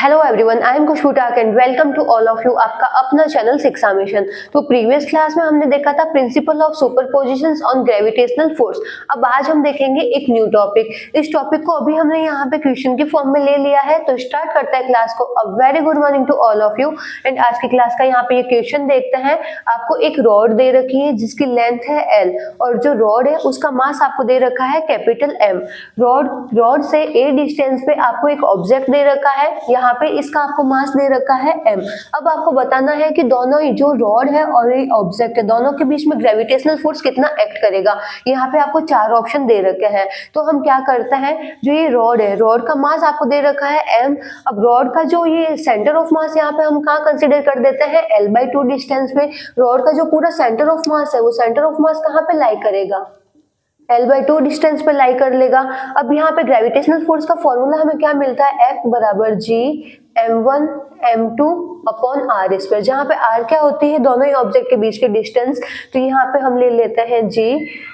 Hello everyone, I am Khushboo Tak and welcome to all of you, आपका अपना channel शिक्षा mission. तो प्रीवियस क्लास में हमने देखा था principle of superpositions on gravitational force. अब आज हम देखेंगे एक न्यू टॉपिक। इस टॉपिक को अभी हमने यहाँ पे क्वेश्चन की फॉर्म में ले लिया है, तो स्टार्ट करते हैं क्लास को। A very good morning to all of you. And आज की क्लास का यहाँ पे ये क्वेश्चन देखते हैं। आपको एक रॉड दे रखी है जिसकी लेंथ है एल, और जो रॉड है उसका मास आपको दे रखा है कैपिटल एम। रॉड से ए डिस्टेंस पे आपको एक ऑब्जेक्ट दे रखा है, यहाँ पे इसका आपको मास दे रखा है m। अब आपको बताना है कि दोनों जो रॉड है और ये ऑब्जेक्ट है, दोनों के बीच में ग्रेविटेशनल फोर्स कितना एक्ट करेगा। यहाँ पे आपको चार ऑप्शन दे रखे हैं। तो हम क्या करते हैं, जो ये रॉड है, रॉड का मास आपको दे रखा है m। अब रॉड का जो ये सेंटर ऑफ मास यहाँ पे हम कहाँ कंसिडर कर देते हैं, l/2 डिस्टेंस में। रॉड का जो पूरा सेंटर ऑफ मास है, वो सेंटर ऑफ मास कहाँ पे लाई करेगा, l/2 डिस्टेंस पे लाई कर लेगा। अब यहाँ पे ग्रेविटेशनल फोर्स का फॉर्मूला हमें क्या मिलता है, F बराबर G m1 m2 upon r square, जहाँ पे r क्या होती है, दोनों ही ऑब्जेक्ट के बीच की डिस्टेंस। तो यहाँ पे हम ले लेते हैं g।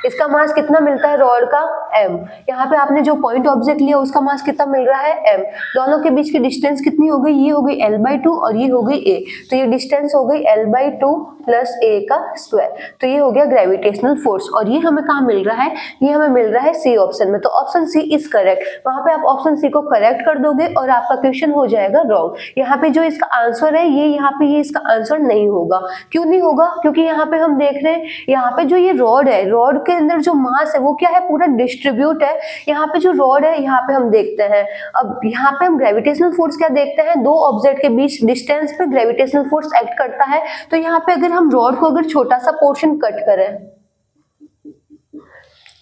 इसका मास कितना मिलता है रॉड का, m। यहाँ पे आपने जो पॉइंट ऑब्जेक्ट लिया उसका मास कितना मिल रहा है, m। दोनों के बीच की डिस्टेंस कितनी हो गई, ये हो गई l/2 और ये हो गई a। तो ये डिस्टेंस हो गई l/2 प्लस a का स्क्वायर। तो ये हो गया ग्रेविटेशनल फोर्स, और ये हमें कहाँ मिल रहा है, ये हमें मिल रहा है सी ऑप्शन में। तो ऑप्शन सी इज करेक्ट। वहां पे आप ऑप्शन सी को करेक्ट कर दोगे और आपका क्वेश्चन हो जाएगा रॉन्ग। यहाँ पे जो इसका आंसर है, ये यहाँ पे ये इसका आंसर नहीं होगा। क्यों नहीं होगा, क्योंकि यहाँ पे हम देख रहे हैं, यहाँ पे जो ये रॉड है, रॉड के अंदर जो मास है वो क्या है, पूरा डिस्ट्रीब्यूट है। यहाँ पे जो रॉड है, यहाँ पे हम देखते हैं, अब यहाँ पे हम ग्रेविटेशनल फोर्स क्या देखते हैं, दो ऑब्जेक्ट के बीच डिस्टेंस पे ग्रेविटेशनल फोर्स एक्ट करता है। तो यहाँ पे अगर हम रॉड को अगर छोटा सा पोर्शन कट करें,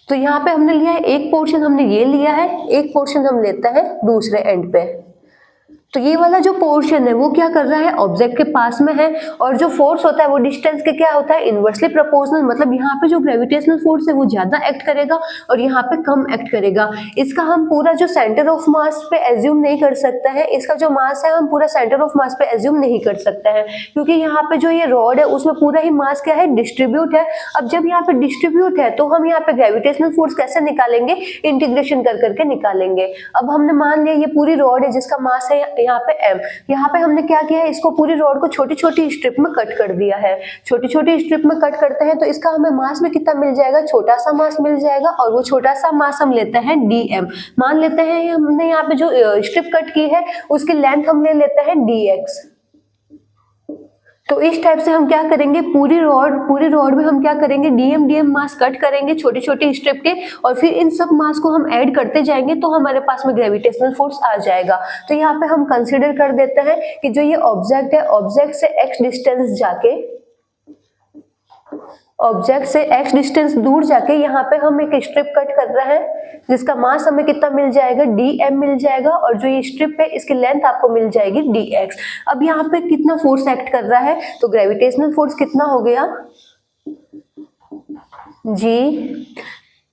तो यहाँ पे हमने लिया है एक पोर्शन, हमने ये लिया है, एक पोर्शन हम लेते हैं दूसरे एंड पे। तो ये वाला जो पोर्शन है वो क्या कर रहा है, ऑब्जेक्ट के पास में है, और जो फोर्स होता है वो डिस्टेंस के क्या होता है, इनवर्सली प्रोपोर्शनल। मतलब यहाँ पे जो ग्रेविटेशनल फोर्स है वो ज्यादा एक्ट करेगा और यहाँ पे कम एक्ट करेगा। इसका हम पूरा जो सेंटर ऑफ मास पे एज्यूम नहीं कर सकते हैं, इसका जो मास है हम पूरा सेंटर ऑफ मास पे एज्यूम नहीं कर सकते हैं, क्योंकि यहाँ पे जो ये रॉड है उसमें पूरा ही मास क्या है, डिस्ट्रीब्यूट है। अब जब यहाँ पे डिस्ट्रीब्यूट है तो हम यहाँ पे ग्रेविटेशनल फोर्स कैसे निकालेंगे, इंटीग्रेशन कर करके निकालेंगे। अब हमने मान लिया ये पूरी रॉड है जिसका मास है यहाँ पे m। यहाँ पे हमने क्या किया है, इसको पूरी रॉड को छोटी छोटी स्ट्रिप में कट कर दिया है। छोटी छोटी स्ट्रिप में कट करते हैं तो इसका हमें मास में कितना मिल जाएगा, छोटा सा मास मिल जाएगा, और वो छोटा सा मास हम लेते हैं dm। मान लेते हैं हमने यहाँ पे जो स्ट्रिप कट की है उसकी लेंथ हम ले लेते हैं dx। तो इस टाइप से हम क्या करेंगे, पूरी रॉड में हम क्या करेंगे, डीएम मास कट करेंगे छोटे छोटे स्ट्रिप के, और फिर इन सब मास को हम ऐड करते जाएंगे तो हमारे पास में ग्रेविटेशनल फोर्स आ जाएगा। तो यहाँ पे हम कंसीडर कर देते हैं कि जो ये ऑब्जेक्ट है, ऑब्जेक्ट से x डिस्टेंस जाके, ऑब्जेक्ट से x डिस्टेंस दूर जाके यहाँ पे हम एक स्ट्रिप कट कर रहे हैं जिसका मास हमें कितना मिल जाएगा, dm मिल जाएगा, और जो ये स्ट्रिप है इसकी लेंथ आपको मिल जाएगी dx। अब यहाँ पे कितना फोर्स एक्ट कर रहा है, तो ग्रेविटेशनल फोर्स कितना हो गया, g।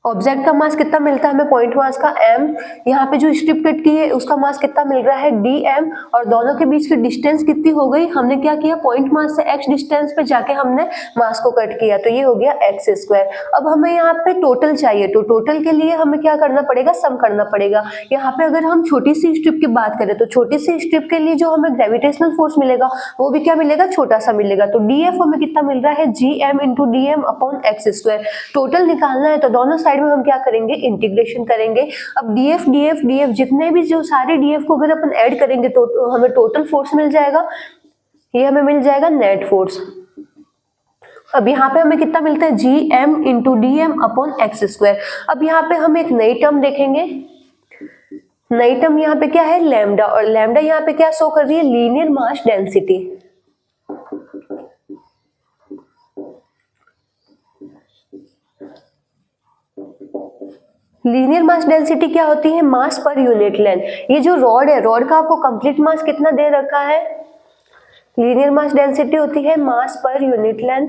ऑब्जेक्ट का मास कितना मिलता है हमें, पॉइंट मास का m। यहाँ पे जो स्ट्रिप कट की है उसका मास कितना मिल रहा है dm, और दोनों के बीच की डिस्टेंस कितनी हो गई, हमने क्या किया, पॉइंट मास से x डिस्टेंस पे जाके हमने मास को कट किया, तो ये हो गया x स्क्वायर। अब हमें यहाँ पे टोटल चाहिए, तो टोटल के लिए हमें क्या करना पड़ेगा, सम करना पड़ेगा। यहाँ पे अगर हम छोटी सी स्ट्रिप की बात करें तो छोटी सी स्ट्रिप के लिए जो हमें ग्रेविटेशनल फोर्स मिलेगा वो भी क्या मिलेगा, छोटा सा मिलेगा। तो df हमें कितना मिल रहा है, gm into dm upon x square. Total निकालना है तो दोनों साइड में हम क्या करेंगे, इंटीग्रेशन करेंगे। अब df जितने भी जो सारे df को अगर अपन ऐड करेंगे तो हमें टोटल फोर्स मिल जाएगा, ये हमें मिल जाएगा नेट फोर्स। अब यहाँ पे हमें कितना मिलता है, gm into dm upon x square. अब यहाँ पे हम एक नई टर्म देखेंगे, नई टर्म यहाँ पे क्या है, लैम्डा, और लैम्डा यहाँ पे क्या शो कर रही है, linear mass density. Linear mass density क्या होती है, मास पर यूनिट लेंथ। ये जो रॉड है, रॉड का आपको कंप्लीट मास कितना दे रखा है, लीनियर मास डेंसिटी होती है मास पर यूनिट लेंथ।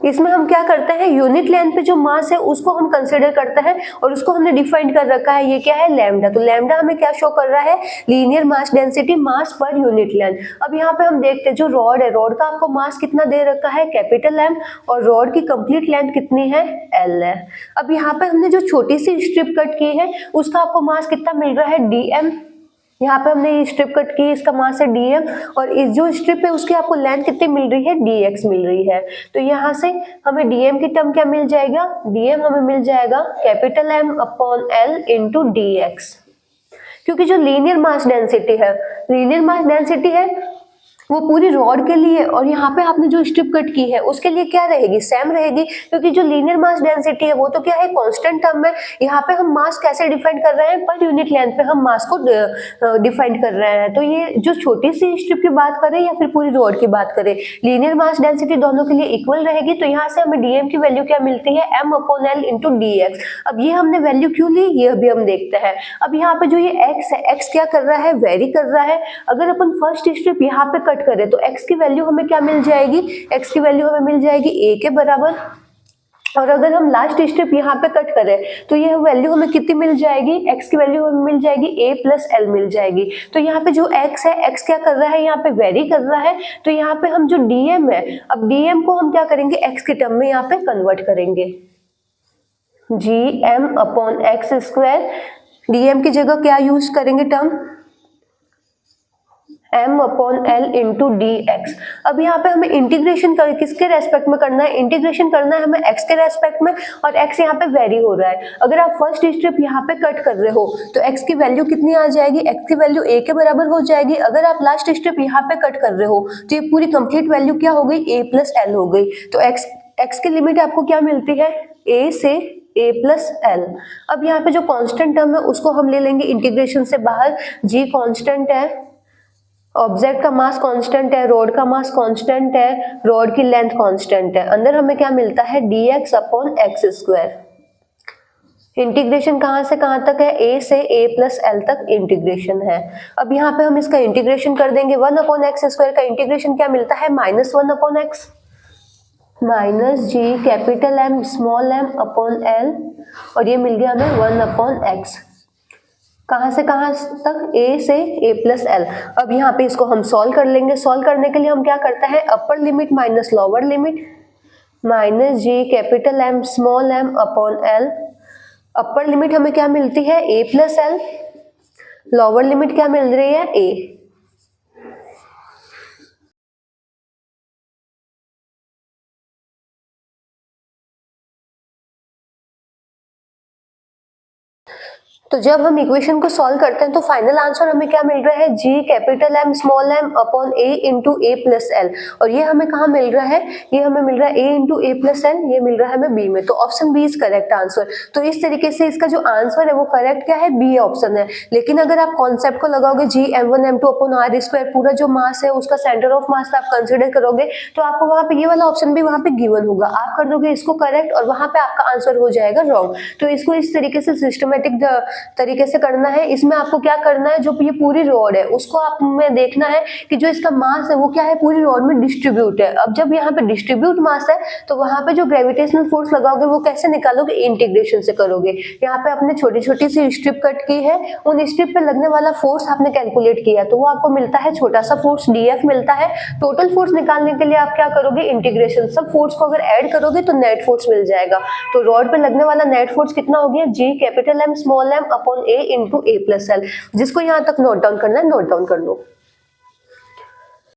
इसमें हम क्या करते हैं, यूनिट लेंथ पे जो मास है उसको हम कंसिडर करते हैं और उसको हमने डिफाइन कर रखा है, ये क्या है, लैम्डा। तो लैम्डा हमें क्या शो कर रहा है, लीनियर मास डेंसिटी, मास पर यूनिट लेंथ। अब यहाँ पे हम देखते हैं जो रॉड है, रॉड का आपको मास कितना दे रखा है, कैपिटल एम, और रॉड की कंप्लीट लेंथ कितनी है, एल है। अब यहाँ पे हमने जो छोटी सी स्ट्रिप कट की है उसका आपको मास कितना मिल रहा है, डीएम। यहाँ पे हमने ये स्ट्रिप कट की, इसका मास है डीएम, और इस जो स्ट्रिप है उसकी आपको लेंथ कितनी मिल रही है, डीएक्स मिल रही है। तो यहाँ से हमें डीएम की टर्म क्या मिल जाएगा, डीएम हमें मिल जाएगा capital M upon L into DX. क्योंकि जो लीनियर मास डेंसिटी है, लीनियर मास डेंसिटी है वो पूरी रॉड के लिए, और यहाँ पे आपने जो स्ट्रिप कट की है उसके लिए क्या रहेगी, सेम रहेगी। क्योंकि जो लीनियर मास डेंसिटी है वो तो क्या है, कांस्टेंट टर्म है। यहाँ पे हम मास कैसे डिफाइन कर रहे हैं, पर यूनिट लेंथ पे हम मास को डिफाइन कर रहे हैं। तो ये जो छोटी सी स्ट्रिप की बात करें या फिर पूरी रॉड की बात करें, लीनियर मास डेंसिटी दोनों के लिए इक्वल रहेगी। तो यहाँ से हमें डीएम की वैल्यू क्या मिलती है, M upon L into DX. अब ये हमने वैल्यू क्यों ली, ये अभी हम देखते हैं। अब यहाँ पे जो ये एक्स है, एक्स क्या कर रहा है, वेरी कर रहा है। अगर अपन फर्स्ट स्ट्रिप यहाँ पे कट करें तो एक्स की वैल्यू हमें क्या मिल जाएगी, एक्स की वैल्यू हमें मिल जाएगी ए के बराबर। और अगर हम लास्ट स्ट्रिप यहाँ पे कट करें तो यह वैल्यू हमें कितनी मिल जाएगी, एक्स की वैल्यू हमें मिल जाएगी ए प्लस एल मिल जाएगी। तो यहाँ पे जो एक्स है, एक्स क्या कर रहा है, यहाँ पे वेरी कर रहा है। तो यहाँ पे हम जो डीएम है, अब डीएम को हम क्या करेंगे, एक्स की टर्म में यहाँ पे कन्वर्ट करेंगे, G M upon x square. DM की जगह क्या यूज करेंगे term, m upon L into D X. अब यहाँ पे हमें इंटीग्रेशन कर किसके रेस्पेक्ट में करना है, इंटीग्रेशन करना है हमें x के रेस्पेक्ट में, और x यहाँ पे वेरी हो रहा है। अगर आप फर्स्ट स्ट्रिप यहाँ पे कट कर रहे हो तो x की वैल्यू कितनी आ जाएगी, x की वैल्यू a के बराबर हो जाएगी। अगर आप लास्ट स्ट्रिप यहाँ पे कट कर रहे हो तो ये पूरी कंप्लीट वैल्यू क्या हो गई, a प्लस एल हो गई। तो x की लिमिट आपको क्या मिलती है, a से a प्लस एल। अब यहाँ पे जो कांस्टेंट टर्म है उसको हम ले लेंगे इंटीग्रेशन से बाहर, g कांस्टेंट है, ऑब्जेक्ट का मास कांस्टेंट है, रॉड का मास कांस्टेंट है, रॉड की लेंथ कांस्टेंट है। अंदर हमें क्या मिलता है, dx upon x square. Integration कहाँ से कहाँ तक है, a से a प्लस एल तक इंटीग्रेशन है। अब यहाँ पे हम इसका इंटीग्रेशन कर देंगे, 1 अपॉन एक्स स्क्वायर का इंटीग्रेशन क्या मिलता है, -1 upon x minus G capital M small M upon L, और ये मिल गया हमें 1 अपॉन एक्स। कहाँ से कहाँ तक, a से a प्लस एल। अब यहाँ पे इसको हम सॉल्व कर लेंगे। सॉल्व करने के लिए हम क्या करते हैं, upper limit minus lower limit, minus G capital M small M upon L. Upper limit हमें क्या मिलती है, a plus L, lower limit क्या मिल रही है, a। तो जब हम इक्वेशन को सॉल्व करते हैं तो फाइनल आंसर हमें क्या मिल रहा है, g capital M small M upon a into A plus L. और ये हमें कहाँ मिल रहा है, ये हमें मिल रहा है a into A plus L, ये मिल रहा है हमें b में। तो option B is correct answer. तो इस तरीके से इसका जो आंसर है वो करेक्ट क्या है, बी ऑप्शन है। लेकिन अगर आप कॉन्सेप्ट को लगाओगे जी m1 m2 upon are square, पूरा जो मास है उसका सेंटर ऑफ मास आप कंसिडर करोगे तो आपको वहां पे ये वाला ऑप्शन भी वहां पे गिवन होगा। आप कर दोगे इसको करेक्ट और वहां पे आपका आंसर हो जाएगा रॉन्ग। तो इसको इस तरीके से सिस्टमेटिक तरीके से करना है। इसमें आपको क्या करना है, जो ये पूरी रॉड है उसको आप में देखना है कि जो इसका मास है वो क्या है, पूरी रॉड में डिस्ट्रीब्यूट है। अब जब यहाँ पे डिस्ट्रीब्यूट मास है तो वहां पे जो ग्रेविटेशनल फोर्स लगाओगे वो कैसे निकालोगे, इंटीग्रेशन से करोगे। यहाँ पे आपने छोटी छोटी सी स्ट्रिप कट की है, उन स्ट्रिप पे लगने वाला फोर्स आपने कैलकुलेट किया तो वो आपको मिलता है छोटा सा फोर्स डीएफ मिलता है। टोटल फोर्स निकालने के लिए आप क्या करोगे, इंटीग्रेशन, सब फोर्स को अगर ऐड करोगे तो नेट फोर्स मिल जाएगा। तो रॉड पे लगने वाला नेट फोर्स कितना हो गया, G capital M small M upon A into A plus L. जिसको यहाँ तक नोट डाउन करना है नोट डाउन कर लो।